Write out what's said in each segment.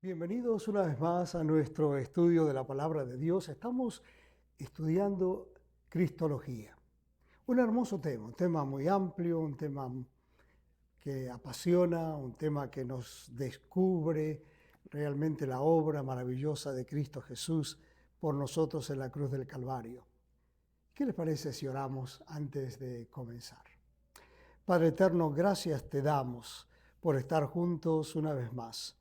Bienvenidos una vez más a nuestro estudio de la Palabra de Dios. Estamos estudiando Cristología. Un hermoso tema, un tema muy amplio, un tema que apasiona, un tema que nos descubre realmente la obra maravillosa de Cristo Jesús por nosotros en la cruz del Calvario. ¿Qué les parece si oramos antes de comenzar? Padre eterno, gracias te damos por estar juntos una vez más,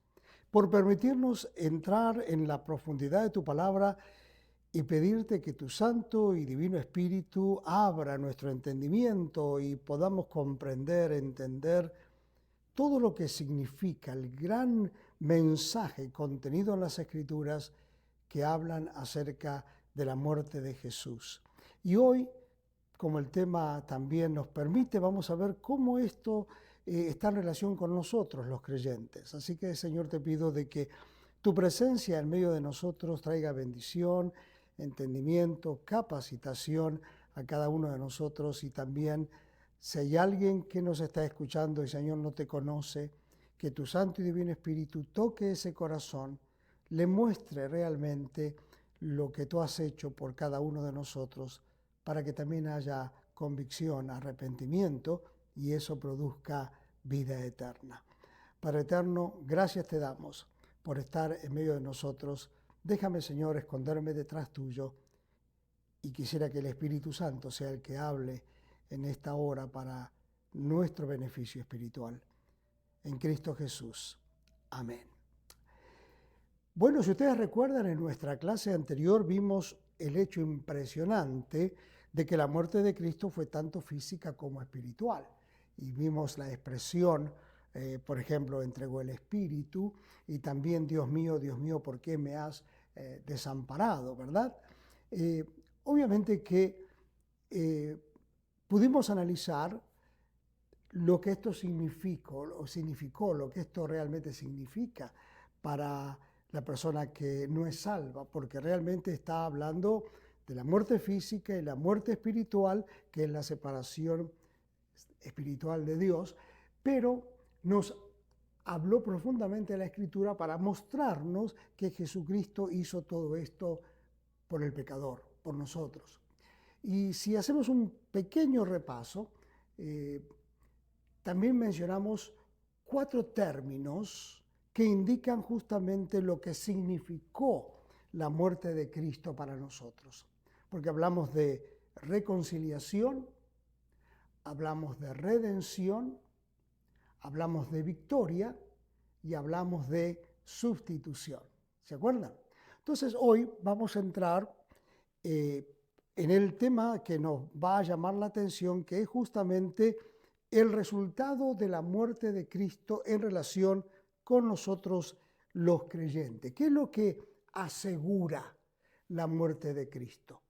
por permitirnos entrar en la profundidad de tu palabra y pedirte que tu Santo y Divino Espíritu abra nuestro entendimiento y podamos comprender, entender todo lo que significa el gran mensaje contenido en las Escrituras que hablan acerca de la muerte de Jesús. Y hoy, como el tema también nos permite, vamos a ver cómo esto está en relación con nosotros, los creyentes. Así que, Señor, te pido de que tu presencia en medio de nosotros traiga bendición, entendimiento, capacitación a cada uno de nosotros y también si hay alguien que nos está escuchando y, Señor, no te conoce, que tu Santo y Divino Espíritu toque ese corazón, le muestre realmente lo que tú has hecho por cada uno de nosotros, para que también haya convicción, arrepentimiento y eso produzca vida eterna. Padre eterno, gracias te damos por estar en medio de nosotros. Déjame, Señor, esconderme detrás tuyo y quisiera que el Espíritu Santo sea el que hable en esta hora para nuestro beneficio espiritual. En Cristo Jesús. Amén. Bueno, si ustedes recuerdan, en nuestra clase anterior vimos el hecho impresionante de que la muerte de Cristo fue tanto física como espiritual. Y vimos la expresión, por ejemplo, entregó el Espíritu y también Dios mío, ¿por qué me has desamparado? ¿Verdad? Obviamente que pudimos analizar lo que esto significó, lo que esto realmente significa para la persona que no es salva, porque realmente está hablando de la muerte física y la muerte espiritual, que es la separación espiritual de Dios, pero nos habló profundamente de la Escritura para mostrarnos que Jesucristo hizo todo esto por el pecador, por nosotros. Y si hacemos un pequeño repaso, también mencionamos 4 términos que indican justamente lo que significó la muerte de Cristo para nosotros. Porque hablamos de reconciliación, hablamos de redención, hablamos de victoria y hablamos de sustitución. ¿Se acuerdan? Entonces hoy vamos a entrar en el tema que nos va a llamar la atención, que es justamente el resultado de la muerte de Cristo en relación con nosotros los creyentes. ¿Qué es lo que asegura la muerte de Cristo?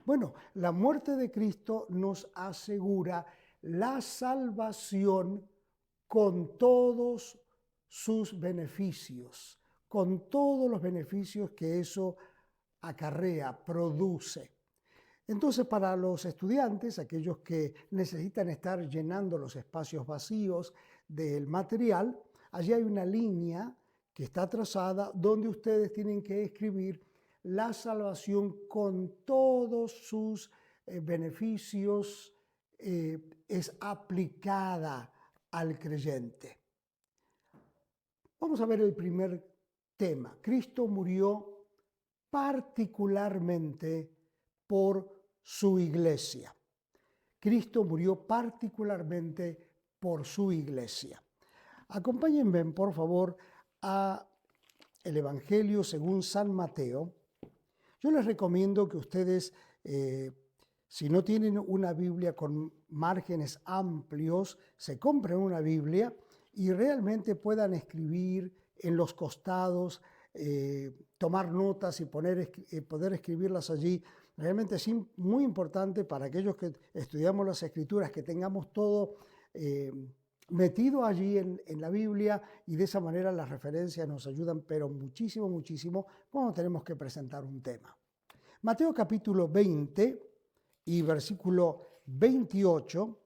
Bueno, la muerte de Cristo nos asegura la salvación con todos sus beneficios, con todos los beneficios que eso acarrea, produce. Entonces, para los estudiantes, aquellos que necesitan estar llenando los espacios vacíos del material, allí hay una línea que está trazada donde ustedes tienen que escribir la salvación con todos sus beneficios es aplicada al creyente. Vamos a ver el primer tema. Cristo murió particularmente por su iglesia. Cristo murió particularmente por su iglesia. Acompáñenme, por favor, a el Evangelio según San Mateo. Yo les recomiendo que ustedes, si no tienen una Biblia con márgenes amplios, se compren una Biblia y realmente puedan escribir en los costados, tomar notas y poder escribirlas allí. Realmente es muy importante para aquellos que estudiamos las Escrituras, que tengamos todo metido allí en la Biblia, y de esa manera las referencias nos ayudan, pero muchísimo, muchísimo, cuando tenemos que presentar un tema. Mateo capítulo 20 y versículo 28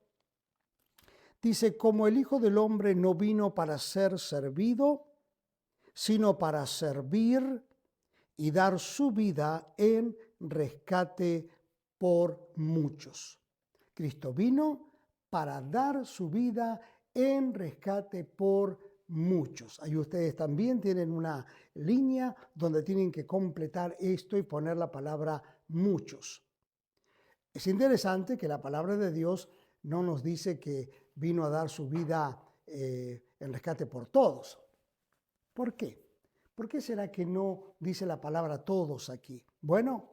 dice: como el Hijo del Hombre no vino para ser servido, sino para servir y dar su vida en rescate por muchos. Cristo vino para dar su vida en rescate por muchos. Ahí ustedes también tienen una línea donde tienen que completar esto y poner la palabra muchos. Es interesante que la palabra de Dios no nos dice que vino a dar su vida en rescate por todos. ¿Por qué? ¿Por qué será que no dice la palabra todos aquí? Bueno,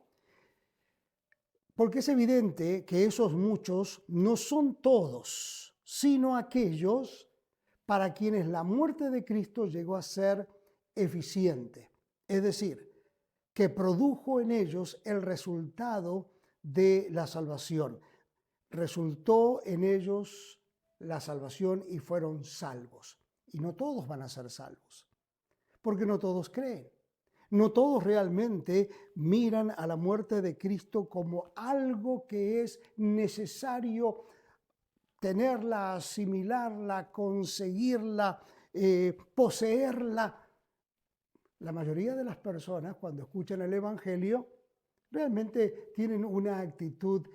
porque es evidente que esos muchos no son todos, sino aquellos para quienes la muerte de Cristo llegó a ser eficiente. Es decir, que produjo en ellos el resultado de la salvación. Resultó en ellos la salvación y fueron salvos. Y no todos van a ser salvos, porque no todos creen. No todos realmente miran a la muerte de Cristo como algo que es necesario tenerla, asimilarla, conseguirla, poseerla. La mayoría de las personas, cuando escuchan el Evangelio, realmente tienen una actitud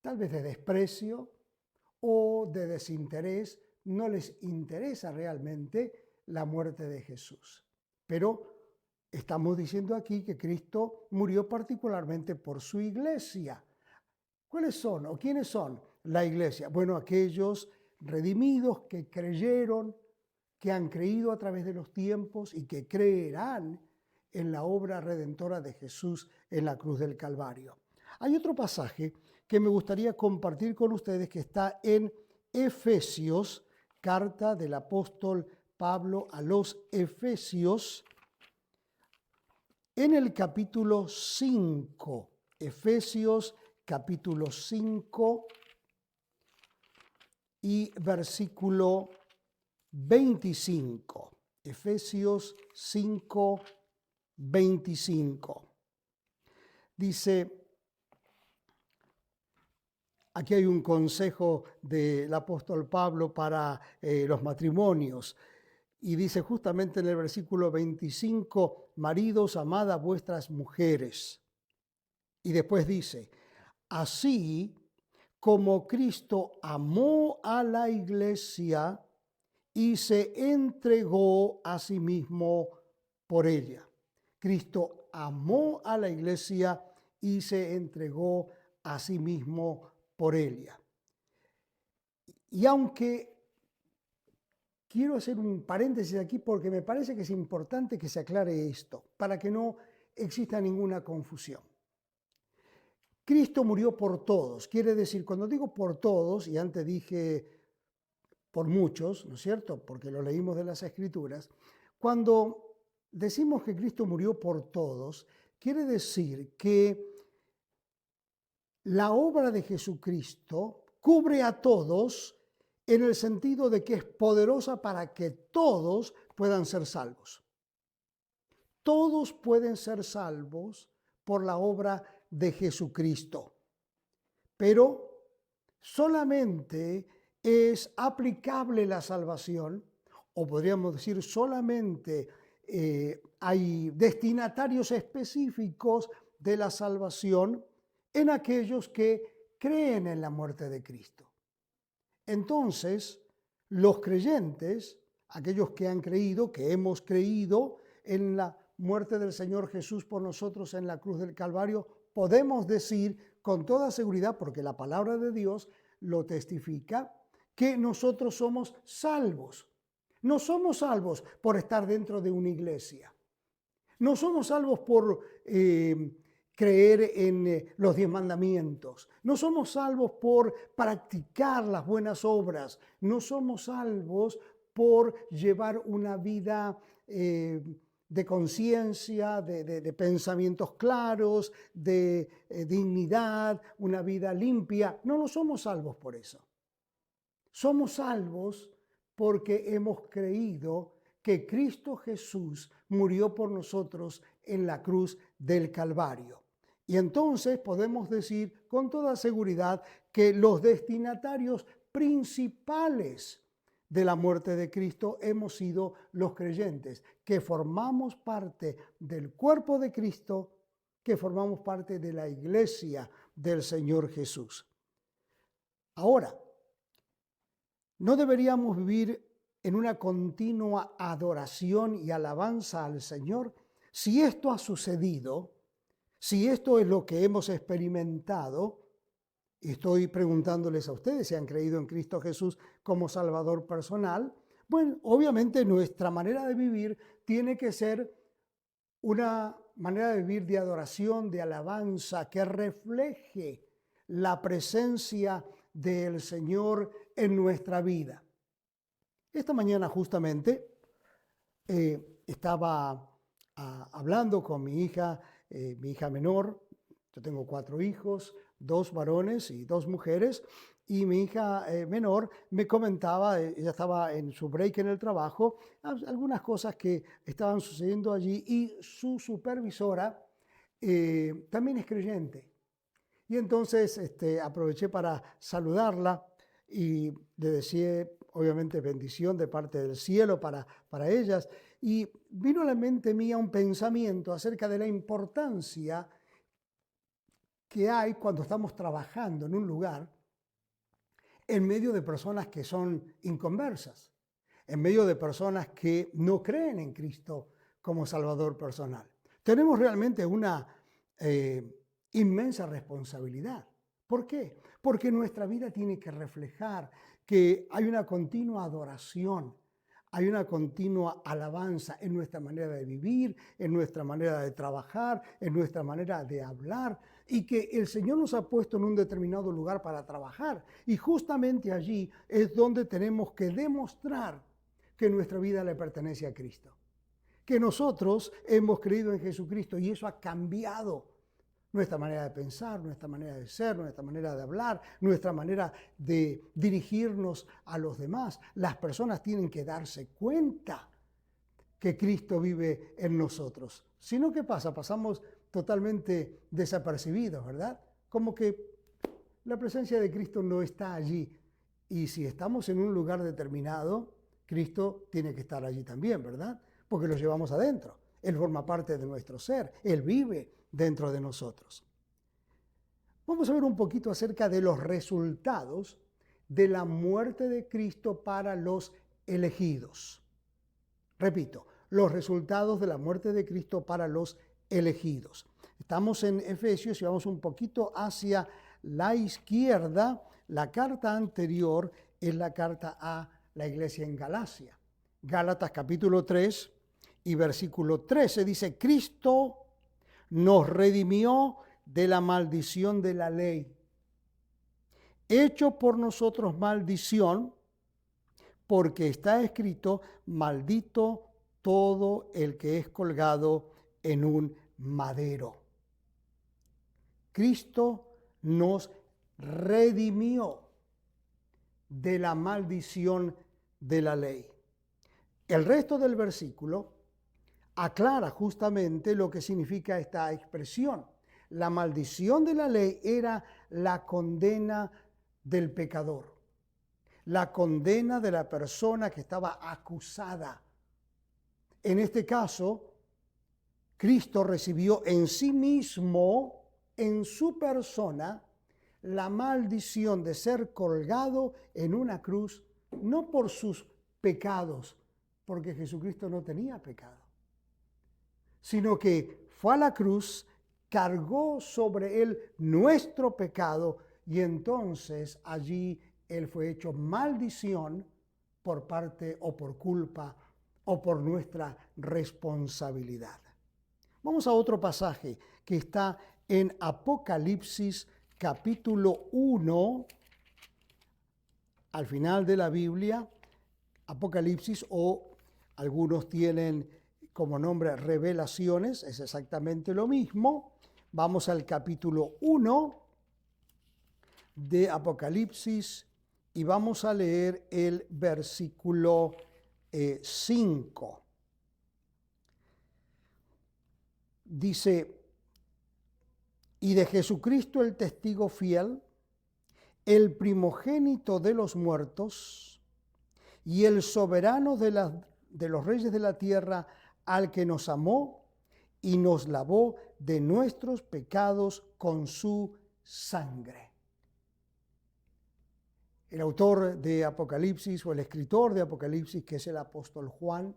tal vez de desprecio o de desinterés. No les interesa realmente la muerte de Jesús. Pero estamos diciendo aquí que Cristo murió particularmente por su iglesia. ¿Cuáles son o quiénes son la iglesia? Bueno, aquellos redimidos que creyeron, que han creído a través de los tiempos y que creerán en la obra redentora de Jesús en la cruz del Calvario. Hay otro pasaje que me gustaría compartir con ustedes que está en Efesios, carta del apóstol Pablo a los Efesios, en el capítulo 5, Efesios capítulo 5 y versículo 25. Efesios 5, 25. Dice, aquí hay un consejo del apóstol Pablo para los matrimonios. Y dice justamente en el versículo 25, maridos, amad a vuestras mujeres. Y después dice, así como Cristo amó a la iglesia y se entregó a sí mismo por ella. Cristo amó a la iglesia y se entregó a sí mismo por ella. Y aunque quiero hacer un paréntesis aquí porque me parece que es importante que se aclare esto, para que no exista ninguna confusión. Cristo murió por todos, quiere decir, cuando digo por todos, y antes dije por muchos, ¿no es cierto? Porque lo leímos de las Escrituras, cuando decimos que Cristo murió por todos, quiere decir que la obra de Jesucristo cubre a todos en el sentido de que es poderosa para que todos puedan ser salvos. Todos pueden ser salvos por la obra de Jesucristo, pero solamente es aplicable la salvación, o podríamos decir solamente hay destinatarios específicos de la salvación en aquellos que creen en la muerte de Cristo. Entonces, los creyentes, aquellos que han creído, que hemos creído en la muerte del Señor Jesús por nosotros en la cruz del Calvario, podemos decir con toda seguridad, porque la palabra de Dios lo testifica, que nosotros somos salvos. No somos salvos por estar dentro de una iglesia. No somos salvos por creer en los 10 mandamientos. No somos salvos por practicar las buenas obras. No somos salvos por llevar una vida de conciencia, de pensamientos claros, de dignidad, una vida limpia. No somos salvos por eso. Somos salvos porque hemos creído que Cristo Jesús murió por nosotros en la cruz del Calvario. Y entonces podemos decir con toda seguridad que los destinatarios principales de la muerte de Cristo hemos sido los creyentes, que formamos parte del cuerpo de Cristo, que formamos parte de la iglesia del Señor Jesús. Ahora, no deberíamos vivir en una continua adoración y alabanza al Señor. Si esto ha sucedido, si esto es lo que hemos experimentado, y estoy preguntándoles a ustedes si han creído en Cristo Jesús como Salvador personal, bueno, obviamente nuestra manera de vivir tiene que ser una manera de vivir de adoración, de alabanza, que refleje la presencia del Señor en nuestra vida. Esta mañana justamente estaba hablando con mi hija menor. Yo tengo 4 hijos, 2 varones y 2 mujeres, y mi hija menor me comentaba, ella estaba en su break en el trabajo, algunas cosas que estaban sucediendo allí, y su supervisora también es creyente. Y entonces aproveché para saludarla y le deseé, obviamente, bendición de parte del cielo para ellas. Y vino a la mente mía un pensamiento acerca de la importancia que hay cuando estamos trabajando en un lugar en medio de personas que son inconversas, en medio de personas que no creen en Cristo como Salvador personal. Tenemos realmente una inmensa responsabilidad. ¿Por qué? Porque nuestra vida tiene que reflejar que hay una continua adoración, hay una continua alabanza en nuestra manera de vivir, en nuestra manera de trabajar, en nuestra manera de hablar, y que el Señor nos ha puesto en un determinado lugar para trabajar. Y justamente allí es donde tenemos que demostrar que nuestra vida le pertenece a Cristo, que nosotros hemos creído en Jesucristo, y eso ha cambiado nuestra manera de pensar, nuestra manera de ser, nuestra manera de hablar, nuestra manera de dirigirnos a los demás. Las personas tienen que darse cuenta que Cristo vive en nosotros. Si no, ¿qué pasa? Pasamos totalmente desapercibidos, ¿verdad? Como que la presencia de Cristo no está allí. Y si estamos en un lugar determinado, Cristo tiene que estar allí también, ¿verdad? Porque lo llevamos adentro. Él forma parte de nuestro ser. Él vive dentro de nosotros. Vamos a ver un poquito acerca de los resultados de la muerte de Cristo para los elegidos. Repito, los resultados de la muerte de Cristo para los elegidos. Estamos en Efesios y vamos un poquito hacia la izquierda. La carta anterior es la carta a la iglesia en Galacia. Gálatas capítulo 3 y versículo 13 dice: Cristo nos redimió de la maldición de la ley, hecho por nosotros maldición, porque está escrito: maldito todo el que es colgado en un madero. Cristo nos redimió de la maldición de la ley. El resto del versículo aclara justamente lo que significa esta expresión. La maldición de la ley era la condena del pecador, la condena de la persona que estaba acusada. En este caso, Cristo recibió en sí mismo, en su persona, la maldición de ser colgado en una cruz, no por sus pecados, porque Jesucristo no tenía pecado, sino que fue a la cruz, cargó sobre él nuestro pecado, y entonces allí él fue hecho maldición por parte o por culpa o por nuestra responsabilidad. Vamos a otro pasaje que está en Apocalipsis capítulo 1, al final de la Biblia. Apocalipsis, o algunos tienen como nombre Revelaciones, es exactamente lo mismo. Vamos al capítulo 1 de Apocalipsis y vamos a leer el versículo 5. Dice: y de Jesucristo el testigo fiel, el primogénito de los muertos, y el soberano de los reyes de la tierra, al que nos amó y nos lavó de nuestros pecados con su sangre. El autor de Apocalipsis, o el escritor de Apocalipsis, que es el apóstol Juan,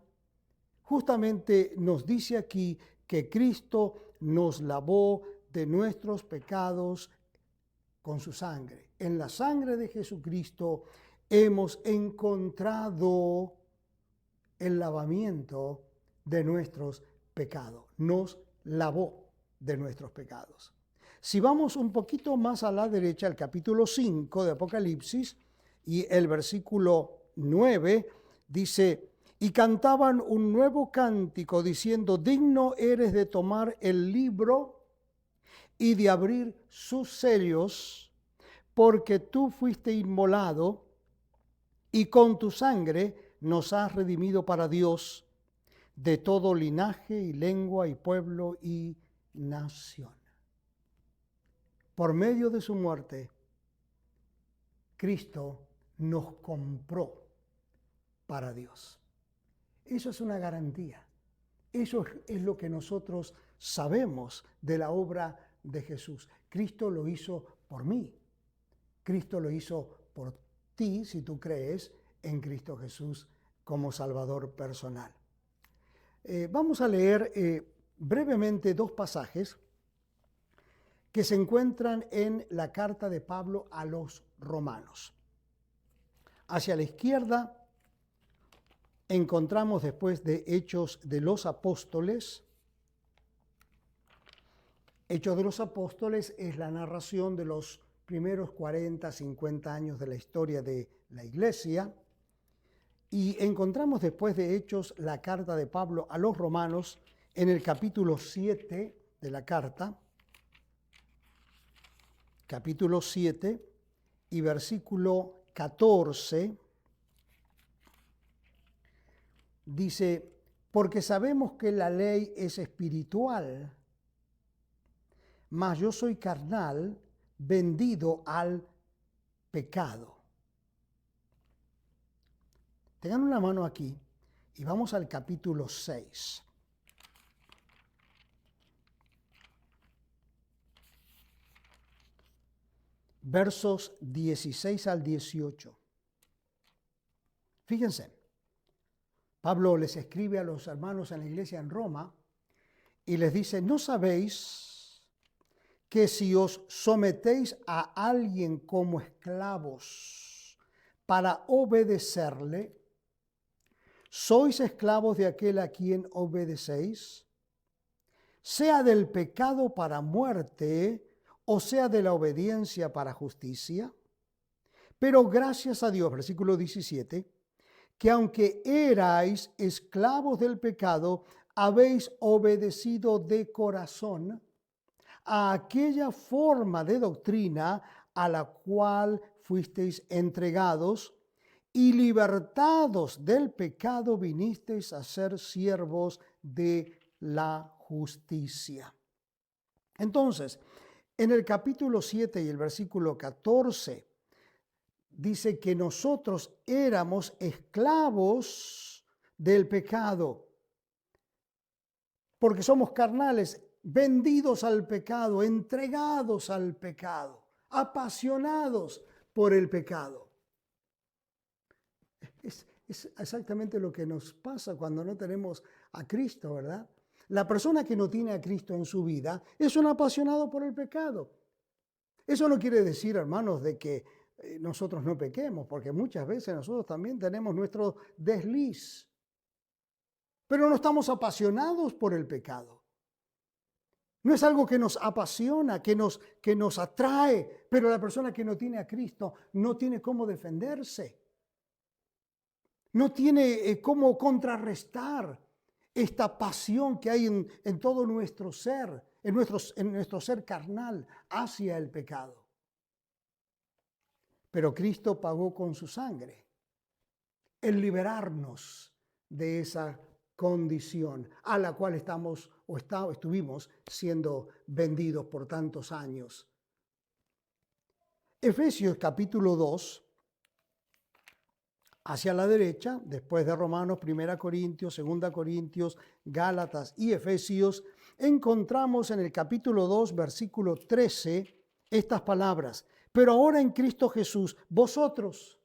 justamente nos dice aquí que Cristo nos lavó de nuestros pecados con su sangre. En la sangre de Jesucristo hemos encontrado el lavamiento de nuestros pecados. Nos lavó de nuestros pecados. Si vamos un poquito más a la derecha, al capítulo 5 de Apocalipsis, y el versículo 9, dice: y cantaban un nuevo cántico diciendo: digno eres de tomar el libro y de abrir sus sellos, porque tú fuiste inmolado y con tu sangre nos has redimido para Dios de todo linaje y lengua y pueblo y nación. Por medio de su muerte, Cristo nos compró para Dios. Eso es una garantía. Eso es lo que nosotros sabemos de la obra de Jesús. Cristo lo hizo por mí. Cristo lo hizo por ti si tú crees en Cristo Jesús como Salvador personal. Vamos a leer brevemente dos pasajes que se encuentran en la carta de Pablo a los romanos. Hacia la izquierda encontramos, después de Hechos de los Apóstoles. Hechos de los Apóstoles es la narración de los primeros 40, 50 años de la historia de la Iglesia. Y encontramos después de Hechos la carta de Pablo a los romanos en el capítulo 7 de la carta. Capítulo 7 y versículo 14. Dice: porque sabemos que la ley es espiritual, mas yo soy carnal, vendido al pecado. Tengan una mano aquí y vamos al capítulo 6. Versos 16 al 18. Fíjense, Pablo les escribe a los hermanos en la iglesia en Roma y les dice: ¿no sabéis que si os sometéis a alguien como esclavos para obedecerle, sois esclavos de aquel a quien obedecéis, sea del pecado para muerte o sea de la obediencia para justicia? Pero gracias a Dios, versículo 17, que aunque erais esclavos del pecado, habéis obedecido de corazón a aquella forma de doctrina a la cual fuisteis entregados, y libertados del pecado vinisteis a ser siervos de la justicia. Entonces, en el capítulo 7 y el versículo 14, dice que nosotros éramos esclavos del pecado, porque somos carnales, vendidos al pecado, entregados al pecado, apasionados por el pecado. Es exactamente lo que nos pasa cuando no tenemos a Cristo, ¿verdad? La persona que no tiene a Cristo en su vida es un apasionado por el pecado. Eso no quiere decir, hermanos, de que nosotros no pequemos, porque muchas veces nosotros también tenemos nuestro desliz. Pero no estamos apasionados por el pecado. No es algo que nos apasiona, que nos atrae, pero la persona que no tiene a Cristo no tiene cómo defenderse. No tiene cómo contrarrestar esta pasión que hay en todo nuestro ser, en nuestro ser carnal hacia el pecado. Pero Cristo pagó con su sangre el liberarnos de esa condición a la cual estuvimos siendo vendidos por tantos años. Efesios capítulo 2 Hacia la derecha, después de Romanos, 1 Corintios, 2 Corintios, Gálatas y Efesios, encontramos en el capítulo 2, versículo 13, estas palabras. Pero ahora en Cristo Jesús, vosotros,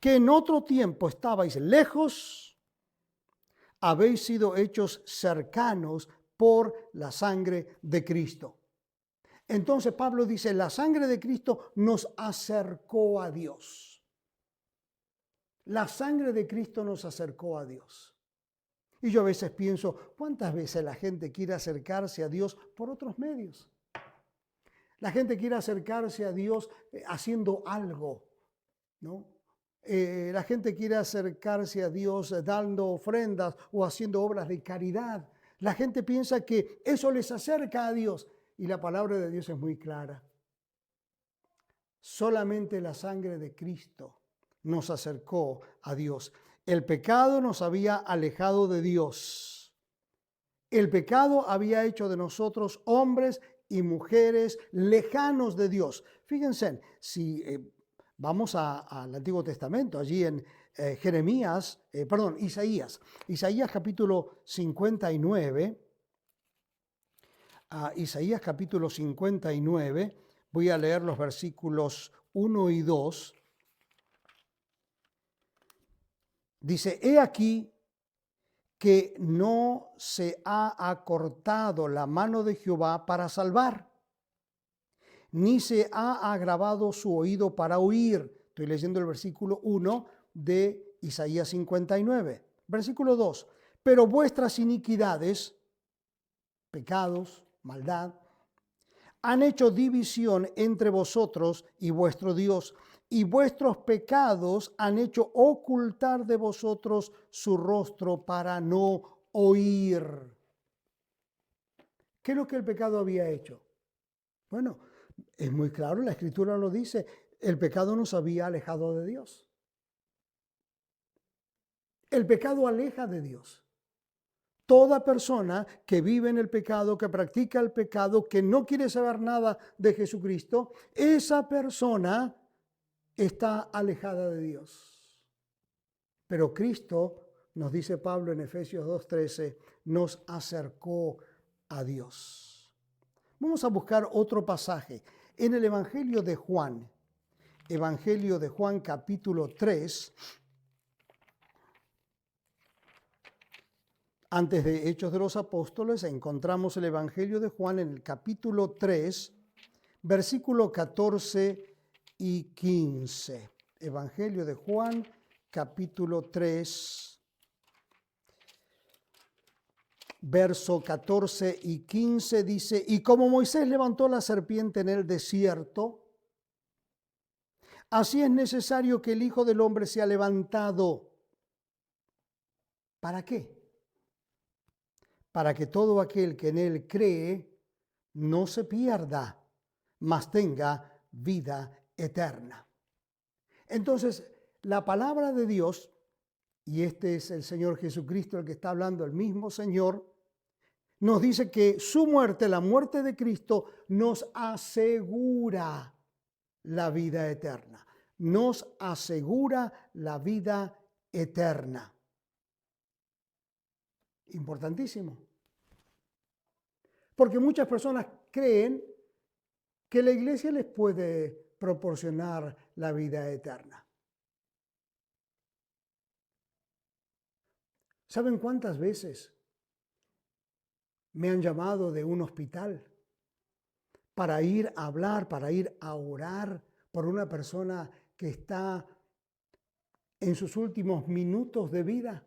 que en otro tiempo estabais lejos, habéis sido hechos cercanos por la sangre de Cristo. Entonces Pablo dice, la sangre de Cristo nos acercó a Dios. La sangre de Cristo nos acercó a Dios. Y yo a veces pienso, ¿cuántas veces la gente quiere acercarse a Dios por otros medios? La gente quiere acercarse a Dios haciendo algo, ¿no? La gente quiere acercarse a Dios dando ofrendas o haciendo obras de caridad. La gente piensa que eso les acerca a Dios. Y la palabra de Dios es muy clara. Solamente la sangre de Cristo nos acercó a Dios. El pecado nos había alejado de Dios. El pecado había hecho de nosotros hombres y mujeres lejanos de Dios. Fíjense, si vamos al Antiguo Testamento, allí en Isaías capítulo 59, Isaías capítulo 59, voy a leer los versículos 1 y 2. Dice, he aquí que no se ha acortado la mano de Jehová para salvar, ni se ha agravado su oído para oír. Estoy leyendo el versículo 1 de Isaías 59. Versículo 2. Pero vuestras iniquidades, pecados, maldad, han hecho división entre vosotros y vuestro Dios, y vuestros pecados han hecho ocultar de vosotros su rostro para no oír. ¿Qué es lo que el pecado había hecho? Bueno, es muy claro, la Escritura lo dice, el pecado nos había alejado de Dios. El pecado aleja de Dios. Toda persona que vive en el pecado, que practica el pecado, que no quiere saber nada de Jesucristo, esa persona está alejada de Dios. Pero Cristo, nos dice Pablo en Efesios 2:13, nos acercó a Dios. Vamos a buscar otro pasaje en el Evangelio de Juan capítulo 3, antes de Hechos de los Apóstoles, encontramos el Evangelio de Juan en el capítulo 3, versículo 14 y 15. Evangelio de Juan, capítulo 3, verso 14 y 15 dice, y como Moisés levantó la serpiente en el desierto, así es necesario que el Hijo del Hombre sea levantado. ¿Para qué? Para que todo aquel que en él cree no se pierda, mas tenga vida eterna. Entonces, la palabra de Dios, y este es el Señor Jesucristo el que está hablando, el mismo Señor, nos dice que su muerte, la muerte de Cristo, nos asegura la vida eterna. Nos asegura la vida eterna. Importantísimo. Porque muchas personas creen que la iglesia les puede proporcionar la vida eterna. ¿Saben cuántas veces me han llamado de un hospital para ir a hablar, para ir a orar por una persona que está en sus últimos minutos de vida?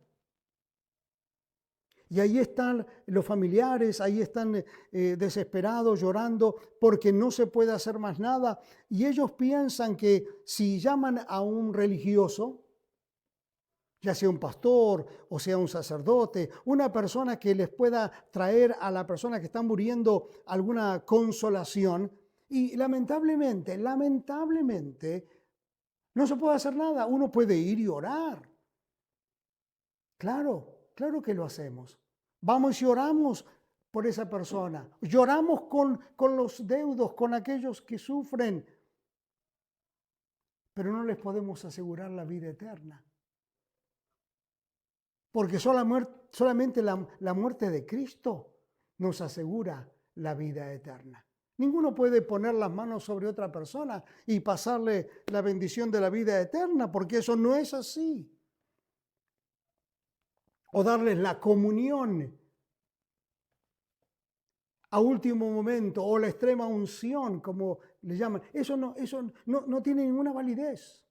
Y ahí están los familiares, ahí están desesperados, llorando, porque no se puede hacer más nada. Y ellos piensan que si llaman a un religioso, ya sea un pastor o sea un sacerdote, una persona que les pueda traer a la persona que está muriendo alguna consolación, y lamentablemente, no se puede hacer nada. Uno puede ir y orar. Claro que lo hacemos. Vamos y oramos por esa persona. Lloramos con los deudos, con aquellos que sufren. pero no les podemos asegurar la vida eterna. Porque solamente la muerte de Cristo nos asegura la vida eterna. Ninguno puede poner las manos sobre otra persona y pasarle la bendición de la vida eterna, porque eso no es así. O darles la comunión a último momento, o la extrema unción, como le llaman. Eso no tiene ninguna validez.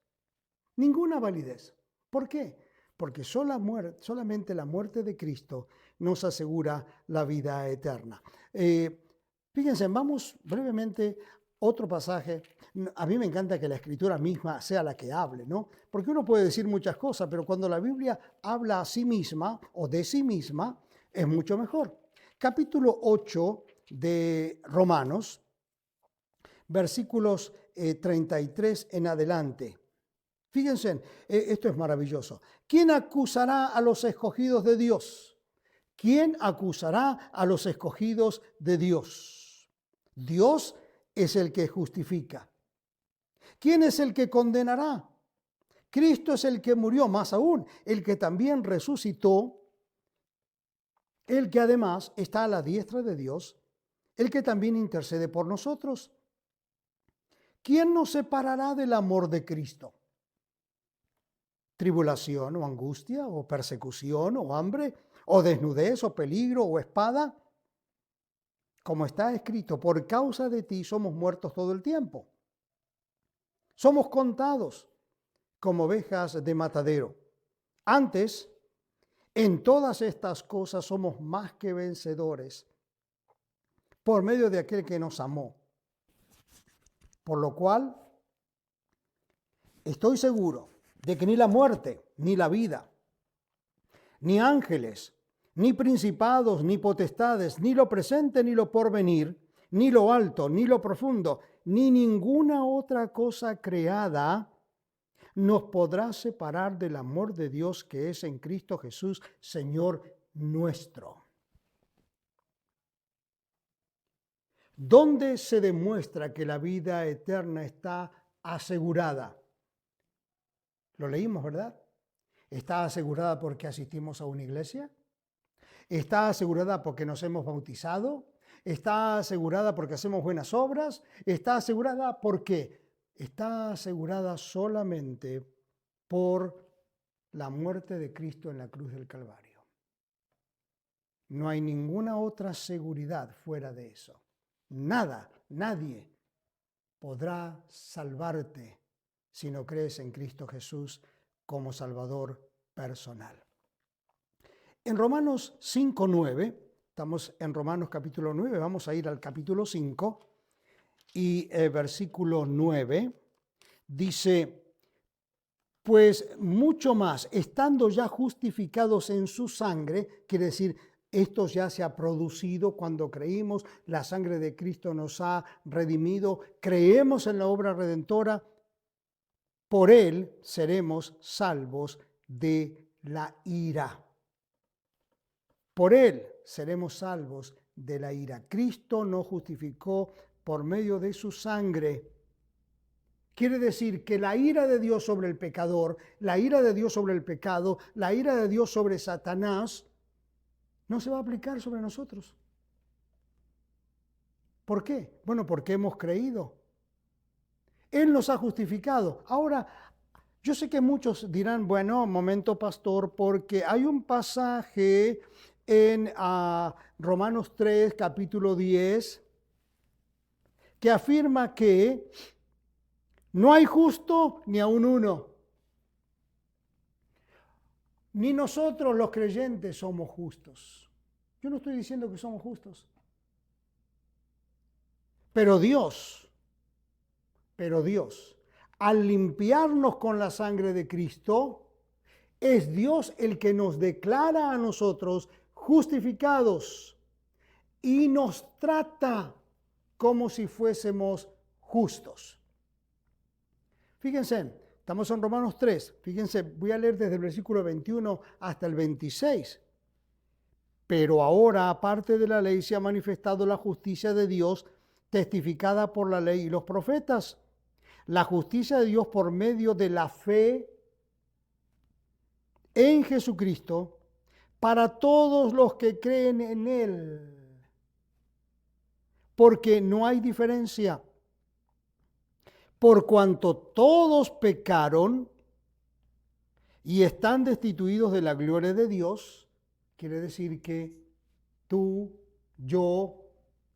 Ninguna validez. ¿Por qué? Porque solamente la muerte de Cristo nos asegura la vida eterna. Fíjense, vamos brevemente otro pasaje. A mí me encanta que la Escritura misma sea la que hable, ¿no? Porque uno puede decir muchas cosas, pero cuando la Biblia habla a sí misma o de sí misma, es mucho mejor. Capítulo 8 de Romanos, versículos 33 en adelante. Fíjense, esto es maravilloso. ¿Quién acusará a los escogidos de Dios? ¿Quién acusará a los escogidos de Dios? Dios es el que justifica. ¿Quién es el que condenará? Cristo es el que murió, más aún, el que también resucitó, el que además está a la diestra de Dios, el que también intercede por nosotros. ¿Quién nos separará del amor de Cristo? ¿Tribulación o angustia o persecución o hambre o desnudez o peligro o espada? Como está escrito, por causa de ti somos muertos todo el tiempo. Somos contados como ovejas de matadero. Antes, en todas estas cosas somos más que vencedores por medio de aquel que nos amó. Por lo cual, estoy seguro de que ni la muerte, ni la vida, ni ángeles, ni principados, ni potestades, ni lo presente, ni lo porvenir, ni lo alto, ni lo profundo, ni ninguna otra cosa creada nos podrá separar del amor de Dios que es en Cristo Jesús, Señor nuestro. ¿Dónde se demuestra que la vida eterna está asegurada? Lo leímos, ¿verdad? ¿Está asegurada porque asistimos a una iglesia? ¿Está asegurada porque nos hemos bautizado? ¿Está asegurada porque hacemos buenas obras? ¿Está asegurada por qué? Está asegurada solamente por la muerte de Cristo en la cruz del Calvario. No hay ninguna otra seguridad fuera de eso. Nada, nadie podrá salvarte si no crees en Cristo Jesús como Salvador personal. En Romanos 5:9, estamos en Romanos capítulo 9, vamos a ir al capítulo 5 y versículo 9, dice, pues mucho más, estando ya justificados en su sangre, quiere decir, esto ya se ha producido cuando creímos, la sangre de Cristo nos ha redimido, creemos en la obra redentora, por él seremos salvos de la ira. Por él seremos salvos de la ira. Cristo nos justificó por medio de su sangre. Quiere decir que la ira de Dios sobre el pecador, la ira de Dios sobre el pecado, la ira de Dios sobre Satanás, no se va a aplicar sobre nosotros. ¿Por qué? Bueno, porque hemos creído. Él nos ha justificado. Ahora, yo sé que muchos dirán, bueno, momento pastor, porque hay un pasaje en Romanos 3, capítulo 10, que afirma que no hay justo ni aun uno. Ni nosotros los creyentes somos justos. Yo no estoy diciendo que somos justos. Pero Dios, al limpiarnos con la sangre de Cristo, es Dios el que nos declara a nosotros justificados y nos trata como si fuésemos justos. Fíjense, estamos en Romanos 3, fíjense, voy a leer desde el versículo 21 hasta el 26. Pero ahora, aparte de la ley, se ha manifestado la justicia de Dios, testificada por la ley y los profetas, la justicia de Dios por medio de la fe en Jesucristo para todos los que creen en Él. Porque no hay diferencia. Por cuanto todos pecaron y están destituidos de la gloria de Dios, quiere decir que tú, yo,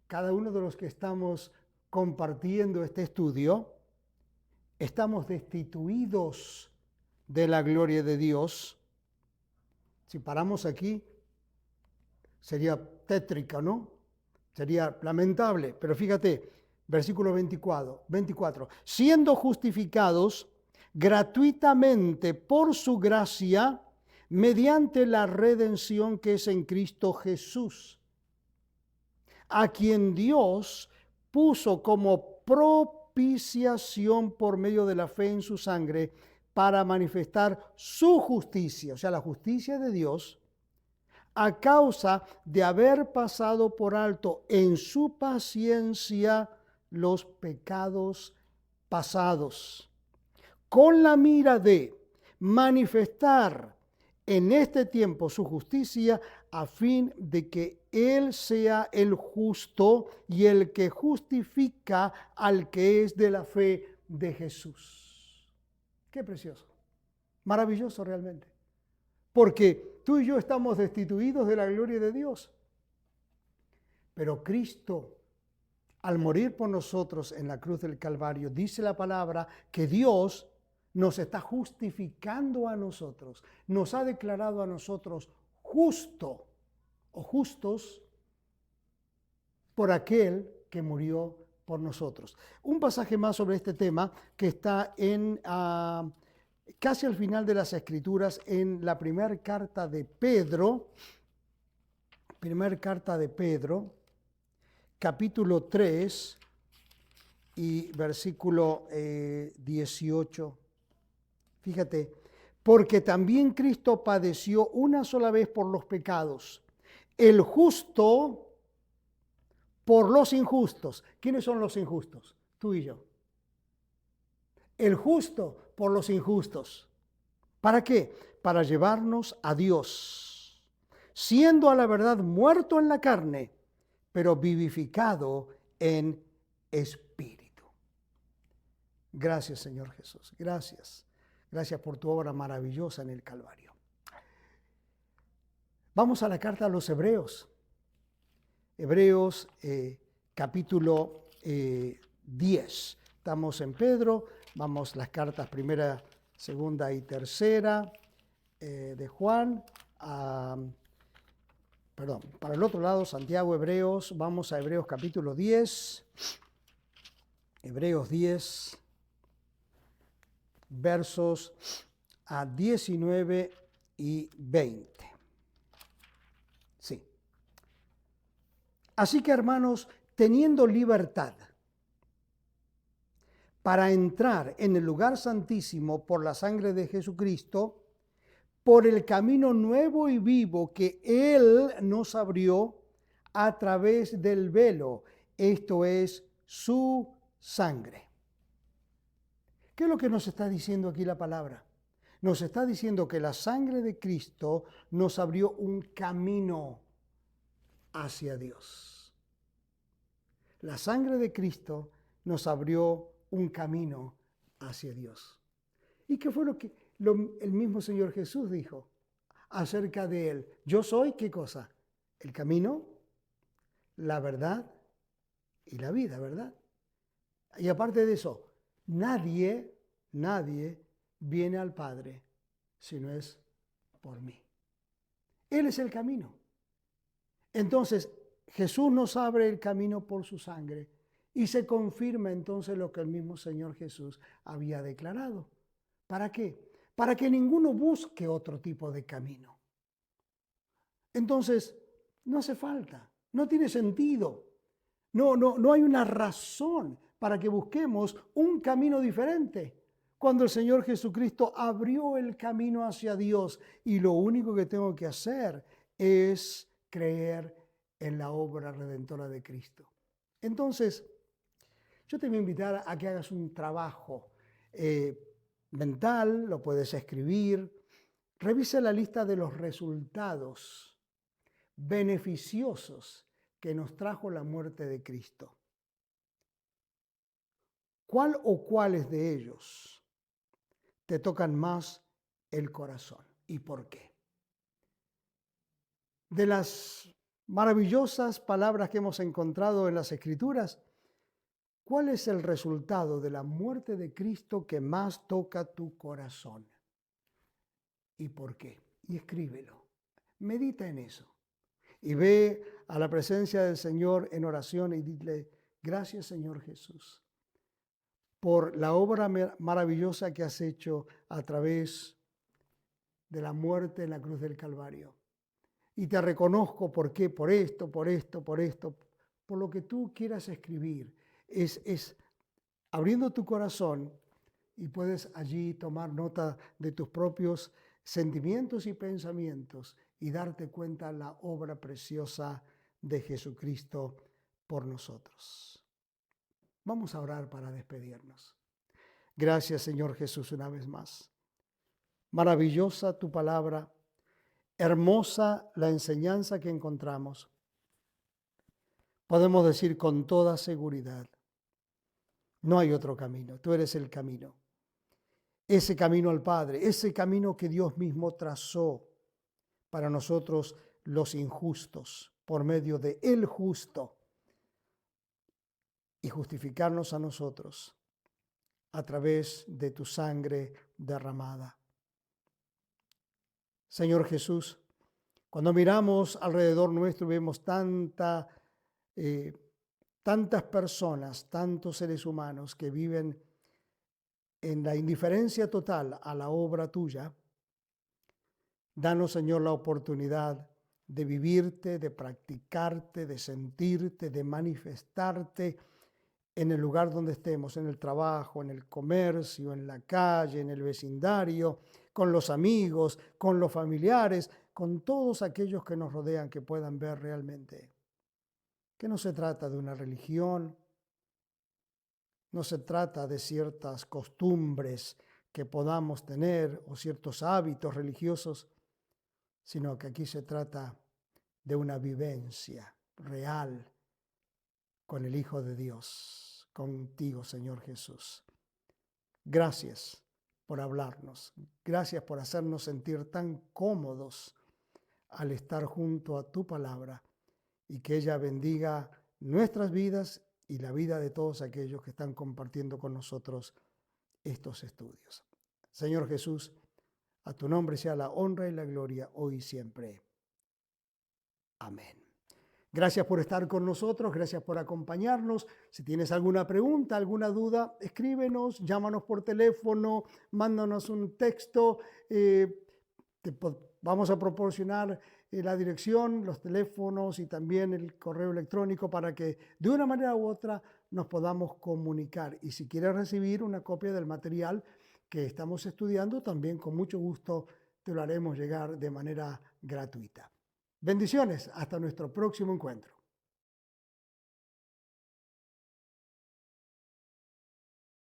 cada uno de los que estamos compartiendo este estudio, estamos destituidos de la gloria de Dios. Si paramos aquí, sería tétrica, ¿no? Sería lamentable, pero fíjate, versículo 24, siendo justificados gratuitamente por su gracia, mediante la redención que es en Cristo Jesús, a quien Dios puso como propiciación por medio de la fe en su sangre para manifestar su justicia, o sea, la justicia de Dios, a causa de haber pasado por alto en su paciencia los pecados pasados, con la mira de manifestar en este tiempo su justicia, a fin de que Él sea el justo y el que justifica al que es de la fe de Jesús. Qué precioso, maravilloso realmente. Porque tú y yo estamos destituidos de la gloria de Dios. Pero Cristo, al morir por nosotros en la cruz del Calvario, dice la palabra que Dios nos está justificando a nosotros, nos ha declarado a nosotros justo o justos por aquel que murió por nosotros. Un pasaje más sobre este tema que está en casi al final de las Escrituras, en la primera carta de Pedro, capítulo 3 y versículo 18. Fíjate, porque también Cristo padeció una sola vez por los pecados, el justo por los injustos. ¿Quiénes son los injustos? Tú y yo. El justo por los injustos. ¿Para qué? Para llevarnos a Dios, siendo a la verdad muerto en la carne, pero vivificado en espíritu. Gracias, Señor Jesús. Gracias. Gracias por tu obra maravillosa en el Calvario. Vamos a la carta a los Hebreos. Hebreos capítulo 10. Estamos en Pedro, vamos las cartas primera, segunda y tercera de Juan. Para el otro lado, Santiago, Hebreos, vamos a Hebreos capítulo 10. Hebreos 10, versos a 19 y 20. Sí. Así que, hermanos, teniendo libertad para entrar en el lugar santísimo por la sangre de Jesucristo, por el camino nuevo y vivo que Él nos abrió a través del velo, esto es, su sangre. ¿Qué es lo que nos está diciendo aquí la palabra? Nos está diciendo que la sangre de Cristo nos abrió un camino hacia Dios. La sangre de Cristo nos abrió un camino hacia Dios. ¿Y qué fue lo que el mismo Señor Jesús dijo acerca de Él? Yo soy, ¿qué cosa? El camino, la verdad y la vida, ¿verdad? Y aparte de eso, nadie viene al Padre si no es por mí. Él es el camino. Entonces, Jesús nos abre el camino por su sangre y se confirma entonces lo que el mismo Señor Jesús había declarado. ¿Para qué? Para que ninguno busque otro tipo de camino. Entonces, no hace falta, no tiene sentido. No hay una razón para que busquemos un camino diferente. Cuando el Señor Jesucristo abrió el camino hacia Dios y lo único que tengo que hacer es creer en la obra redentora de Cristo. Entonces, yo te voy a invitar a que hagas un trabajo mental, lo puedes escribir. Revisa la lista de los resultados beneficiosos que nos trajo la muerte de Cristo. ¿Cuál o cuáles de ellos te tocan más el corazón y por qué? De las maravillosas palabras que hemos encontrado en las Escrituras, ¿cuál es el resultado de la muerte de Cristo que más toca tu corazón? ¿Y por qué? Y escríbelo. Medita en eso. Y ve a la presencia del Señor en oración y dile, gracias Señor Jesús, por la obra maravillosa que has hecho a través de la muerte en la cruz del Calvario. Y te reconozco por qué, por esto, por esto, por esto, por lo que tú quieras escribir. Es abriendo tu corazón y puedes allí tomar nota de tus propios sentimientos y pensamientos y darte cuenta la obra preciosa de Jesucristo por nosotros. Vamos a orar para despedirnos. Gracias, Señor Jesús, una vez más. Maravillosa tu palabra, hermosa la enseñanza que encontramos. Podemos decir con toda seguridad, no hay otro camino, tú eres el camino. Ese camino al Padre, ese camino que Dios mismo trazó para nosotros los injustos, por medio de el justo, y justificarnos a nosotros a través de tu sangre derramada. Señor Jesús, cuando miramos alrededor nuestro y vemos tantas personas, tantos seres humanos que viven en la indiferencia total a la obra tuya, danos, Señor, la oportunidad de vivirte, de practicarte, de sentirte, de manifestarte en el lugar donde estemos, en el trabajo, en el comercio, en la calle, en el vecindario, con los amigos, con los familiares, con todos aquellos que nos rodean que puedan ver realmente que no se trata de una religión, no se trata de ciertas costumbres que podamos tener o ciertos hábitos religiosos, sino que aquí se trata de una vivencia real con el Hijo de Dios, contigo, Señor Jesús. Gracias por hablarnos, gracias por hacernos sentir tan cómodos al estar junto a tu palabra y que ella bendiga nuestras vidas y la vida de todos aquellos que están compartiendo con nosotros estos estudios. Señor Jesús, a tu nombre sea la honra y la gloria hoy y siempre. Amén. Gracias por estar con nosotros, gracias por acompañarnos. Si tienes alguna pregunta, alguna duda, escríbenos, llámanos por teléfono, mándanos un texto. Vamos a proporcionar la dirección, los teléfonos y también el correo electrónico para que de una manera u otra nos podamos comunicar. Y si quieres recibir una copia del material que estamos estudiando, también con mucho gusto te lo haremos llegar de manera gratuita. Bendiciones, hasta nuestro próximo encuentro.